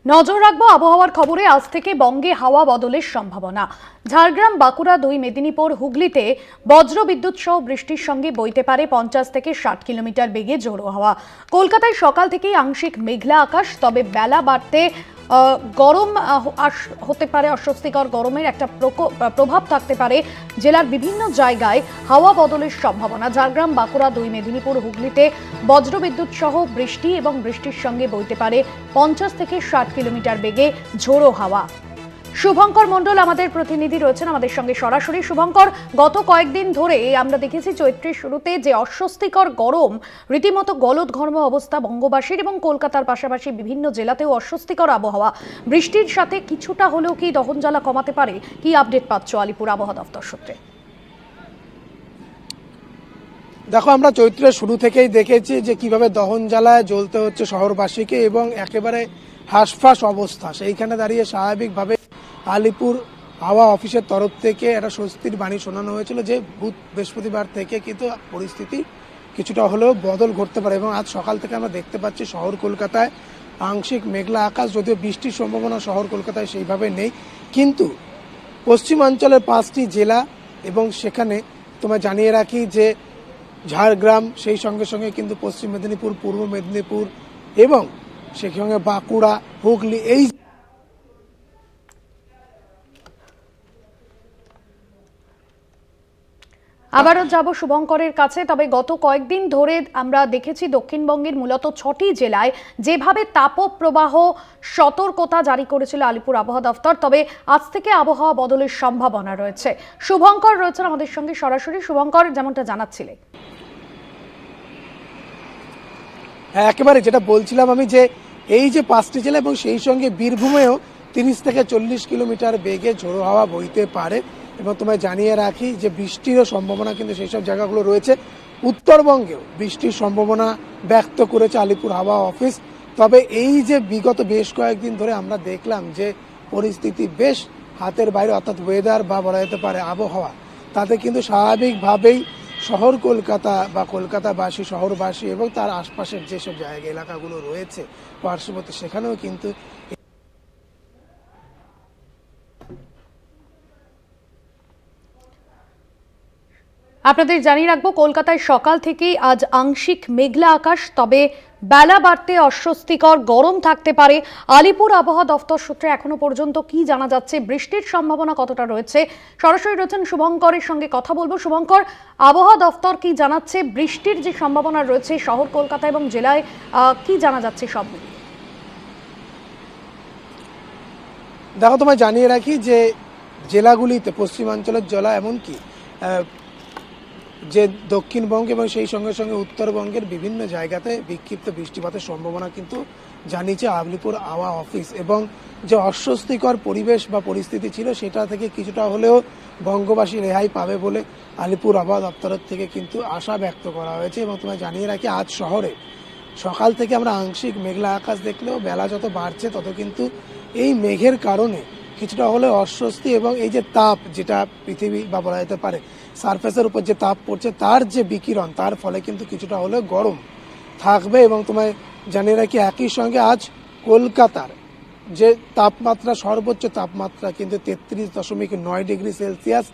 নজর রাখবো আবহাওয়ার খবরে। আজ থেকে বঙ্গে হাওয়া বদলের সম্ভাবনা। ঝাড়গ্রাম, বাঁকুড়া, দুই মেদিনীপুর, হুগলিতে বজ্রবিদ্যুৎ সহ বৃষ্টির সঙ্গে বইতে পারে 50 থেকে 60 কিলোমিটার বেগে ঝোড়ো হাওয়া। কলকাতায় সকাল থেকেই আংশিক মেঘলা আকাশ, তবে বেলা বাড়তে গরম হতে পারে। অস্বস্তিকর গরমের একটা প্রভাব থাকতে পারে। জেলার বিভিন্ন জায়গায় হাওয়া বদলের সম্ভাবনা। ঝাড়গ্রাম, বাঁকুড়া, দুই মেদিনীপুর, হুগলিতে বজ্রবিদ্যুৎ সহ বৃষ্টি এবং বৃষ্টির সঙ্গে বইতে পারে 50 থেকে 60 কিলোমিটার বেগে ঝোড়ো হাওয়া। শুভঙ্কর মণ্ডল আমাদের প্রতিনিধি রয়েছেন আমাদের সঙ্গে সরাসরি। শুভঙ্কর, গত কয়েকদিন ধরে আমরা দেখেছি চৈত্রের শুরুতে যে অস্বস্তিকর গরম, রীতিমতো গলদঘর্ম অবস্থা বঙ্গবাসীর এবং কলকাতার পাশাপাশি বিভিন্ন জেলাতেও অস্বস্তিকর আবহাওয়া। বৃষ্টির সাথে কিছুটা হলেও কি দহনজ্বালা কমাতে পারে? কি আপডেট পাচ্ছ আলিপুর আবহাওয়া দপ্তর সূত্রে? দেখো, আমরা চৈত্রের শুরু থেকেই দেখেছি যে কিভাবে দহন জ্বালায় জ্বলতে হচ্ছে শহরবাসীকে এবং একেবারে হাঁসফাঁস অবস্থা। সেইখানে দাঁড়িয়ে স্বাভাবিকভাবে আলিপুর হাওয়া অফিসের তরফ থেকে একটা স্বস্তির বাণী শোনানো হয়েছিল যে বৃহস্পতিবার থেকে কিন্তু পরিস্থিতি কিছুটা হলেও বদল ঘটতে পারে। এবং আজ সকাল থেকে আমরা দেখতে পাচ্ছি শহর কলকাতায় আংশিক মেঘলা আকাশ, যদিও বৃষ্টির সম্ভাবনা শহর কলকাতায় সেইভাবে নেই, কিন্তু পশ্চিমাঞ্চলের 5টি জেলা এবং সেখানে তোমায় জানিয়ে রাখি যে ঝাড়গ্রাম, সেই সঙ্গে সঙ্গে কিন্তু পশ্চিম মেদিনীপুর, পূর্ব মেদিনীপুর এবং সেই সঙ্গে বাঁকুড়া, হুগলি, এই আবারও যাব শুভঙ্করের কাছে। তবে গত কয়েকদিন ধরে আমরা দেখেছি দক্ষিণবঙ্গের মূলত 6টি জেলায় যেভাবে তাপপ্রবাহ সতর্কতা জারি করেছিল আলিপুর আবহাওয়া দফতর, তবে আজ থেকে আবহাওয়া বদলের সম্ভাবনা রয়েছে। শুভঙ্কর রয়েছেন আমাদের সঙ্গে সরাসরি। শুভঙ্কর, যেমনটা জানাচ্ছিলে। হ্যাঁ, একেবারে যেটা বলছিলাম আমি, যে এই যে 5টি জেলা এবং সেই সঙ্গে বীরভূমেও 30 থেকে 40 কিলোমিটার বেগে ঝোড়ো হাওয়া বইতে পারে। এবং তোমায় জানিয়ে রাখি যে বৃষ্টিরও সম্ভাবনা কিন্তু সেই সব জায়গাগুলো রয়েছে। উত্তরবঙ্গেও বৃষ্টির সম্ভাবনা ব্যক্ত করেছে আলিপুর হাওয়া অফিস। তবে এই যে বিগত বেশ কয়েকদিন ধরে আমরা দেখলাম যে পরিস্থিতি বেশ হাতের বাইরে, অর্থাৎ ওয়েদার বা বলা যেতে পারে আবহাওয়া, তাতে কিন্তু স্বাভাবিকভাবেই শহর কলকাতা বা কলকাতাবাসী, শহরবাসী এবং তার আশপাশের যেসব জায়গা এলাকাগুলো রয়েছে পার্শ্ববর্তী, সেখানেও কিন্তু আপনাদের জানিয়ে রাখবো, কলকাতায় সকাল থেকেই আজ আংশিক মেঘলা আকাশ, তবে বেলা বাড়তে অস্বস্তিকর গরম থাকতে পারে। আলিপুর আবহাওয়া দফতর সূত্রে এখনো পর্যন্ত কি জানা যাচ্ছে, বৃষ্টির সম্ভাবনা কতটা রয়েছে, সরাসরি রয়েছেন শুভঙ্করের সঙ্গে কথা বলবো। শুভঙ্কর, আবহাওয়া দফতর কি জানাচ্ছে? বৃষ্টির যে সম্ভাবনা রয়েছে শহর কলকাতা এবং জেলায়, কি জানা যাচ্ছে সব? দেখো, তোমায় জানিয়ে রাখি যে জেলাগুলিতে, পশ্চিমাঞ্চলের জেলা এমনকি যে দক্ষিণবঙ্গ এবং সেই সঙ্গে সঙ্গে উত্তরবঙ্গের বিভিন্ন জায়গাতে বিক্ষিপ্ত বৃষ্টিপাতের সম্ভাবনা কিন্তু জানিয়েছে আলিপুর হাওয়া অফিস। এবং যে অস্বস্তিকর পরিবেশ বা পরিস্থিতি ছিল সেটা থেকে কিছুটা হলেও বঙ্গবাসী রেহাই পাবে বলে আলিপুর আবহাওয়া দপ্তরের থেকে কিন্তু আশা ব্যক্ত করা হয়েছে। এবং তোমায় জানিয়ে রাখি, আজ শহরে সকাল থেকে আমরা আংশিক মেঘলা আকাশ দেখলেও বেলা যত বাড়ছে তত কিন্তু এই মেঘের কারণে কিছুটা হলে অস্বস্তি এবং এই যে তাপ, যেটা পৃথিবী বা বলা যেতে পারে সারফেসের উপর যে তাপ পড়ছে তার যে বিকিরণ, তার ফলে কিন্তু কিছুটা হলেও গরম থাকবে। এবং তোমায় জানিয়ে রাখি, একই সঙ্গে আজ কলকাতার যে তাপমাত্রা, সর্বোচ্চ তাপমাত্রা কিন্তু 33.9 ডিগ্রি সেলসিয়াস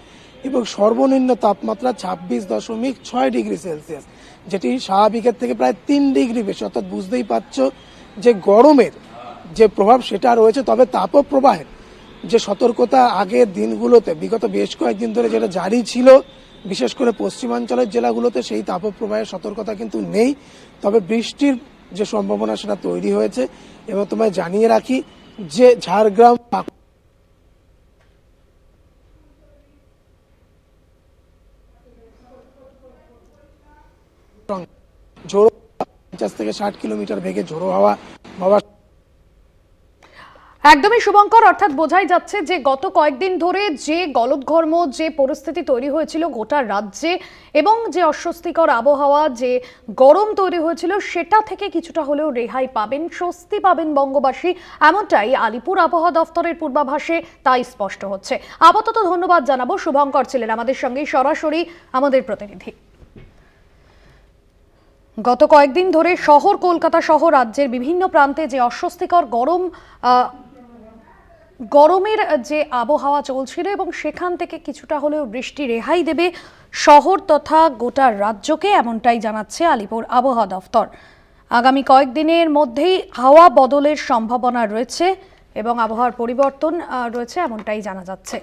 এবং সর্বনিম্ন তাপমাত্রা 26.6 ডিগ্রি সেলসিয়াস, যেটি স্বাভাবিকের থেকে প্রায় 3 ডিগ্রি বেশি। অর্থাৎ বুঝতেই পারছো যে গরমের যে প্রভাব সেটা রয়েছে। তবে তাপপ্রবাহের যে সতর্কতা আগের দিনগুলোতে, বিগত বেশ কয়েকদিন ধরে যেটা জারি ছিল বিশেষ করে পশ্চিমাঞ্চলের জেলাগুলোতে, সেই তাপপ্রবাহের সতর্কতা কিন্তু নেই। তবে বৃষ্টির যে সম্ভাবনা সেটা তৈরি হয়েছে। এবং তোমায় জানিয়ে রাখি যে ঝাড়গ্রাম, ঝোড়ো 50 থেকে 60 কিলোমিটার বেগে ঝোড়ো হাওয়া বাবা। একদমই শুভঙ্কর, অর্থাৎ বোঝাই যাচ্ছে যে গত কয়েকদিন ধরে যে গলদঘর্ম যে পরিস্থিতি তৈরি হয়েছিল গোটা রাজ্যে এবং যে অস্বস্তিকর আবহাওয়া, যে গরম তৈরি হয়েছিল, সেটা থেকে কিছুটা হলেও রেহাই পাবেন, স্বস্তি পাবেন বঙ্গবাসী, এমনটাই আলিপুর আবহাওয়া দফতরের পূর্বাভাসে তাই স্পষ্ট হচ্ছে। আপাতত ধন্যবাদ জানাবো, শুভঙ্কর ছিলেন আমাদের সঙ্গে সরাসরি আমাদের প্রতিনিধি। গত কয়েকদিন ধরে শহর কলকাতা সহ রাজ্যের বিভিন্ন প্রান্তে যে অস্বস্তিকর গরমের যে আবহাওয়া চলছিল এবং সেখান থেকে কিছুটা হলেও বৃষ্টি রেহাই দেবে শহর তথা গোটা রাজ্যকে, এমনটাই জানাচ্ছে আলিপুর আবহাওয়া দফতর। আগামী কয়েকদিনের মধ্যেই হাওয়া বদলের সম্ভাবনা রয়েছে এবং আবহাওয়ার পরিবর্তন রয়েছে, এমনটাই জানা যাচ্ছে।